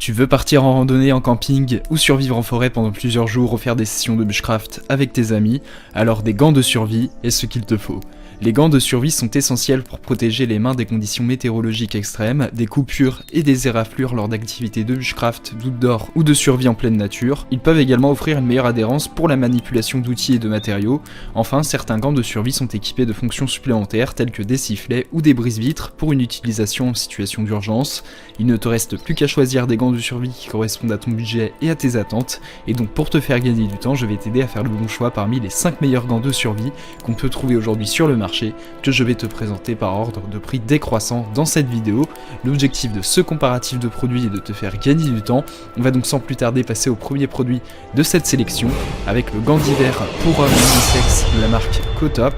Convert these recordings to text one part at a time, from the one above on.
Tu veux partir en randonnée, en camping ou survivre en forêt pendant plusieurs jours ou faire des sessions de bushcraft avec tes amis, alors des gants de survie est ce qu'il te faut. Les gants de survie sont essentiels pour protéger les mains des conditions météorologiques extrêmes, des coupures et des éraflures lors d'activités de bushcraft, d'outdoor ou de survie en pleine nature. Ils peuvent également offrir une meilleure adhérence pour la manipulation d'outils et de matériaux. Enfin, certains gants de survie sont équipés de fonctions supplémentaires telles que des sifflets ou des brise-vitres pour une utilisation en situation d'urgence. Il ne te reste plus qu'à choisir des gants de survie qui correspondent à ton budget et à tes attentes. Et donc pour te faire gagner du temps, je vais t'aider à faire le bon choix parmi les 5 meilleurs gants de survie qu'on peut trouver aujourd'hui sur le marché, que je vais te présenter par ordre de prix décroissant dans cette vidéo. L'objectif de ce comparatif de produits est de te faire gagner du temps. On va donc sans plus tarder passer au premier produit de cette sélection, avec le gant d'hiver pour homme unisex de la marque Kotop.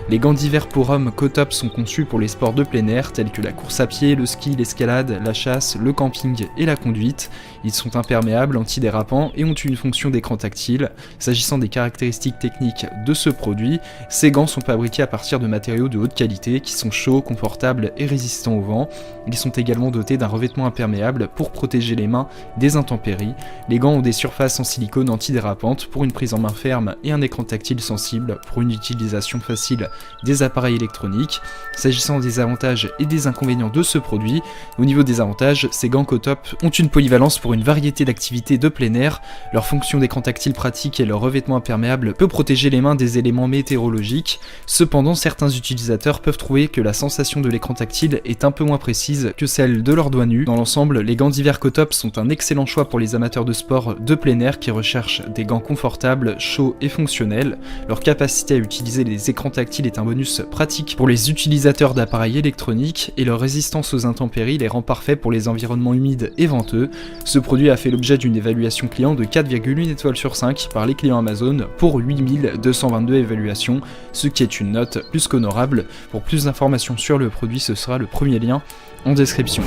Les gants d'hiver pour hommes Kotop sont conçus pour les sports de plein air tels que la course à pied, le ski, l'escalade, la chasse, le camping et la conduite. Ils sont imperméables, antidérapants et ont une fonction d'écran tactile. S'agissant des caractéristiques techniques de ce produit, ces gants sont fabriqués à partir de matériaux de haute qualité qui sont chauds, confortables et résistants au vent. Ils sont également dotés d'un revêtement imperméable pour protéger les mains des intempéries. Les gants ont des surfaces en silicone antidérapantes pour une prise en main ferme et un écran tactile sensible pour une utilisation facile des appareils électroniques. S'agissant des avantages et des inconvénients de ce produit, au niveau des avantages, ces gants Kotop ont une polyvalence pour une variété d'activités de plein air. Leur fonction d'écran tactile pratique et leur revêtement imperméable peut protéger les mains des éléments météorologiques. Cependant, certains utilisateurs peuvent trouver que la sensation de l'écran tactile est un peu moins précise que celle de leurs doigts nus. Dans l'ensemble, les gants d'hiver Kotop sont un excellent choix pour les amateurs de sport de plein air qui recherchent des gants confortables, chauds et fonctionnels. Leur capacité à utiliser les écrans tactiles est un bonus pratique pour les utilisateurs d'appareils électroniques et leur résistance aux intempéries les rend parfaits pour les environnements humides et venteux. Ce produit a fait l'objet d'une évaluation client de 4,1 étoiles sur 5 par les clients Amazon pour 8222 évaluations, ce qui est une note plus qu'honorable. Pour plus d'informations sur le produit, ce sera le premier lien en description.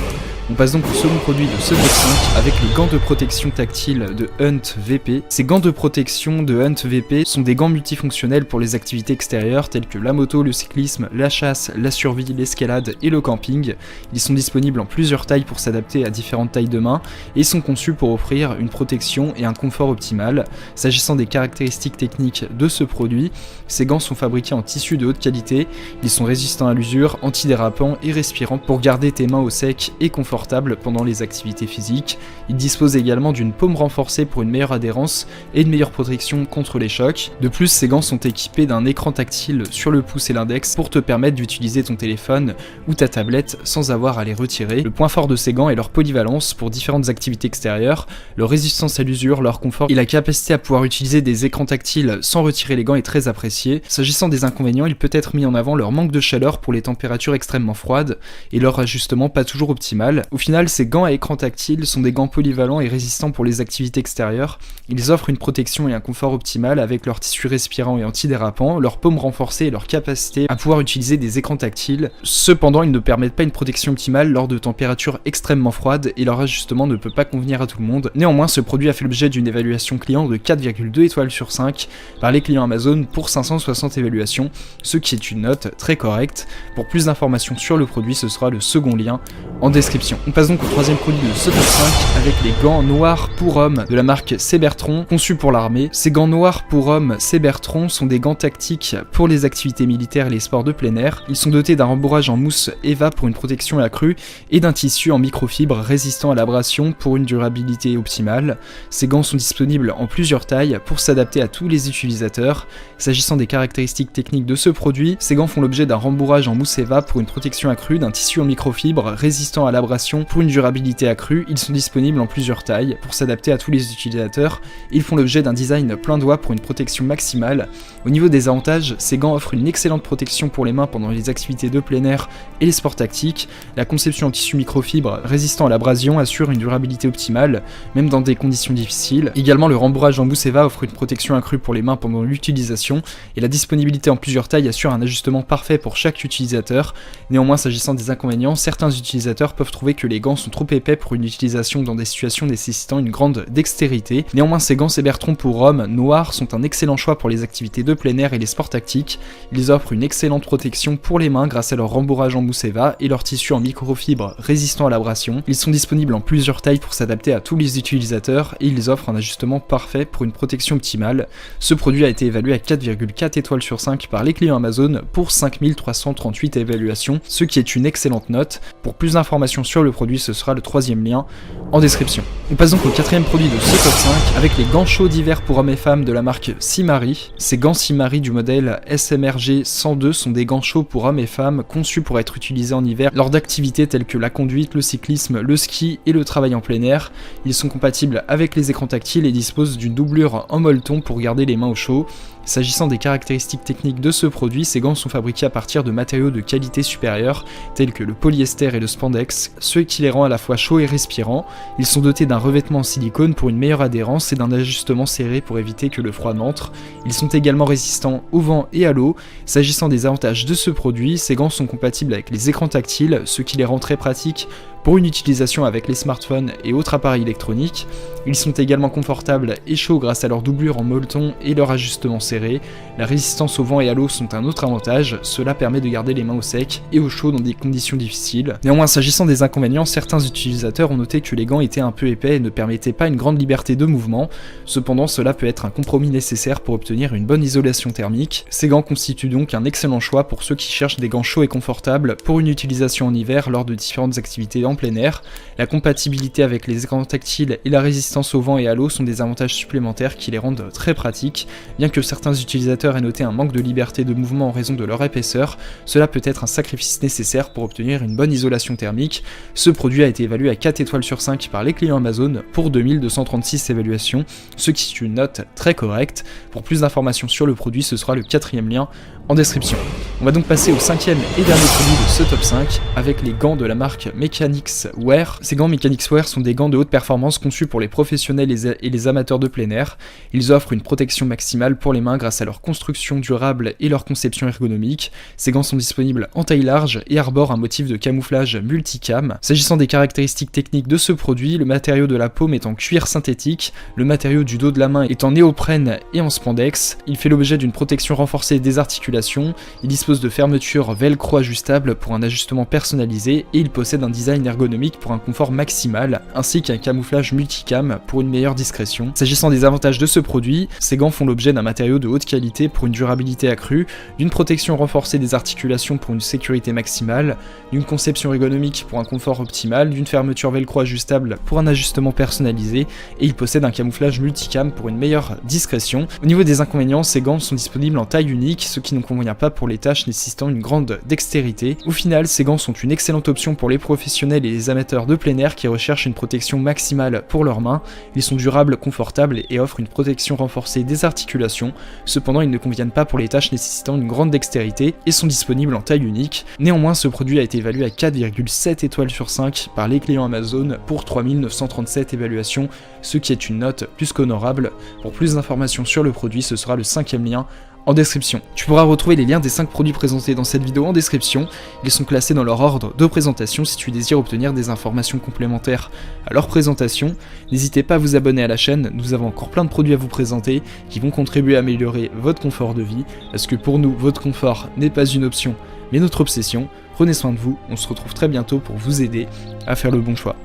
On passe donc au second produit de ce top 5 avec les gants de protection tactile de Hunt VP. Ces gants de protection de Hunt VP sont des gants multifonctionnels pour les activités extérieures telles que la moto, le cyclisme, la chasse, la survie, l'escalade et le camping. Ils sont disponibles en plusieurs tailles pour s'adapter à différentes tailles de mains et sont conçus pour offrir une protection et un confort optimal. S'agissant des caractéristiques techniques de ce produit, ces gants sont fabriqués en tissu de haute qualité, ils sont résistants à l'usure, antidérapants et respirants pour garder tes mains au sec et confortables pendant les activités physiques. Ils disposent également d'une paume renforcée pour une meilleure adhérence et une meilleure protection contre les chocs. De plus, ces gants sont équipés d'un écran tactile sur le pouce et l'index pour te permettre d'utiliser ton téléphone ou ta tablette sans avoir à les retirer. Le point fort de ces gants est leur polyvalence pour différentes activités extérieures, leur résistance à l'usure, leur confort et la capacité à pouvoir utiliser des écrans tactiles sans retirer les gants est très appréciée. S'agissant des inconvénients, il peut être mis en avant leur manque de chaleur pour les températures extrêmement froides et leur ajustement pas toujours optimal. Au final, ces gants à écran tactile sont des gants polyvalents et résistants pour les activités extérieures. Ils offrent une protection et un confort optimal avec leur tissu respirant et antidérapant, leur paume renforcée et leur capacité à pouvoir utiliser des écrans tactiles. Cependant, ils ne permettent pas une protection optimale lors de températures extrêmement froides et leur ajustement ne peut pas convenir à tout le monde. Néanmoins, ce produit a fait l'objet d'une évaluation client de 4,2 étoiles sur 5 par les clients Amazon pour 560 évaluations, ce qui est une note très correcte. Pour plus d'informations sur le produit, ce sera le second lien en description. On passe donc au troisième produit de ce top 5 avec les gants noirs pour hommes de la marque Sebertron, conçus pour l'armée. Ces gants noirs pour hommes Sebertron sont des gants tactiques pour les activités militaires et les sports de plein air. Ils sont dotés d'un rembourrage en mousse EVA pour une protection accrue et d'un tissu en microfibre résistant à l'abrasion pour une durabilité optimale. Ces gants sont disponibles en plusieurs tailles pour s'adapter à tous les utilisateurs. S'agissant des caractéristiques techniques de ce produit, ces gants font l'objet d'un rembourrage en mousse EVA pour une protection accrue, d'un tissu en microfibre résistant à l'abrasion pour une durabilité accrue. Ils sont disponibles en plusieurs tailles pour s'adapter à tous les utilisateurs. Ils font l'objet d'un design plein doigt pour une protection maximale. Au niveau des avantages, ces gants offrent une excellente protection pour les mains pendant les activités de plein air et les sports tactiques. La conception en tissu microfibre résistant à l'abrasion assure une durabilité optimale, même dans des conditions difficiles. Également, le rembourrage en mousse EVA offre une protection accrue pour les mains pendant l'utilisation et la disponibilité en plusieurs tailles assure un ajustement parfait pour chaque utilisateur. Néanmoins, s'agissant des inconvénients, certains certains utilisateurs peuvent trouver que les gants sont trop épais pour une utilisation dans des situations nécessitant une grande dextérité. Néanmoins, ces gants Sebertron pour hommes noirs sont un excellent choix pour les activités de plein air et les sports tactiques. Ils offrent une excellente protection pour les mains grâce à leur rembourrage en mousse Eva et leur tissu en microfibre résistant à l'abrasion. Ils sont disponibles en plusieurs tailles pour s'adapter à tous les utilisateurs et ils offrent un ajustement parfait pour une protection optimale. Ce produit a été évalué à 4,4 étoiles sur 5 par les clients Amazon pour 5338 évaluations, ce qui est une excellente note. Pour plus d'informations sur le produit, ce sera le troisième lien en description. On passe donc au quatrième produit de ce top 5 avec les gants chauds d'hiver pour hommes et femmes de la marque Simari. Ces gants Simari du modèle SMRG 102 sont des gants chauds pour hommes et femmes conçus pour être utilisés en hiver lors d'activités telles que la conduite, le cyclisme, le ski et le travail en plein air. Ils sont compatibles avec les écrans tactiles et disposent d'une doublure en molleton pour garder les mains au chaud. S'agissant des caractéristiques techniques de ce produit, ces gants sont fabriqués à partir de matériaux de qualité supérieure, tels que le polyester et le spandex, ce qui les rend à la fois chauds et respirants. Ils sont dotés d'un revêtement en silicone pour une meilleure adhérence et d'un ajustement serré pour éviter que le froid n'entre. Ils sont également résistants au vent et à l'eau. S'agissant des avantages de ce produit, ces gants sont compatibles avec les écrans tactiles, ce qui les rend très pratiques pour une utilisation avec les smartphones et autres appareils électroniques. Ils sont également confortables et chauds grâce à leur doublure en molleton et leur ajustement serré. La résistance au vent et à l'eau sont un autre avantage, cela permet de garder les mains au sec et au chaud dans des conditions difficiles. Néanmoins, s'agissant des inconvénients, certains utilisateurs ont noté que les gants étaient un peu épais et ne permettaient pas une grande liberté de mouvement. Cependant, cela peut être un compromis nécessaire pour obtenir une bonne isolation thermique. Ces gants constituent donc un excellent choix pour ceux qui cherchent des gants chauds et confortables pour une utilisation en hiver lors de différentes activités en plein air. La compatibilité avec les écrans tactiles et la résistance au vent et à l'eau sont des avantages supplémentaires qui les rendent très pratiques. Bien que certains utilisateurs aient noté un manque de liberté de mouvement en raison de leur épaisseur, cela peut être un sacrifice nécessaire pour obtenir une bonne isolation thermique. Ce produit a été évalué à 4 étoiles sur 5 par les clients Amazon pour 2236 évaluations, ce qui est une note très correcte. Pour plus d'informations sur le produit, ce sera le quatrième lien en description. On va donc passer au cinquième et dernier produit de ce top 5 avec les gants de la marque Mechanics Wear. Ces gants Mechanics Wear sont des gants de haute performance conçus pour les professionnels et les amateurs de plein air. Ils offrent une protection maximale pour les mains grâce à leur construction durable et leur conception ergonomique. Ces gants sont disponibles en taille large et arborent un motif de camouflage multicam. S'agissant des caractéristiques techniques de ce produit, le matériau de la paume est en cuir synthétique, le matériau du dos de la main est en néoprène et en spandex. Il fait l'objet d'une protection renforcée des articulations. Il dispose de fermetures velcro ajustables pour un ajustement personnalisé et il possède un design ergonomique pour un confort maximal, ainsi qu'un camouflage multicam pour une meilleure discrétion. S'agissant des avantages de ce produit, ces gants font l'objet d'un matériau de haute qualité pour une durabilité accrue, d'une protection renforcée des articulations pour une sécurité maximale, d'une conception ergonomique pour un confort optimal, d'une fermeture velcro ajustable pour un ajustement personnalisé, et il possède un camouflage multicam pour une meilleure discrétion. Au niveau des inconvénients, ces gants sont disponibles en taille unique, ce qui ne convient pas pour les tâches nécessitant une grande dextérité. Au final, ces gants sont une excellente option pour les professionnels et les amateurs de plein air qui recherchent une protection maximale pour leurs mains. Ils sont durables, confortables et offrent une protection renforcée des articulations. Cependant, ils ne conviennent pas pour les tâches nécessitant une grande dextérité et sont disponibles en taille unique. Néanmoins, ce produit a été évalué à 4,7 étoiles sur 5 par les clients Amazon pour 3937 évaluations, ce qui est une note plus qu'honorable. Pour plus d'informations sur le produit, ce sera le cinquième lien en description. Tu pourras retrouver les liens des 5 produits présentés dans cette vidéo en description. Ils sont classés dans leur ordre de présentation si tu désires obtenir des informations complémentaires à leur présentation. N'hésitez pas à vous abonner à la chaîne, nous avons encore plein de produits à vous présenter qui vont contribuer à améliorer votre confort de vie, parce que pour nous, votre confort n'est pas une option, mais notre obsession. Prenez soin de vous, on se retrouve très bientôt pour vous aider à faire le bon choix.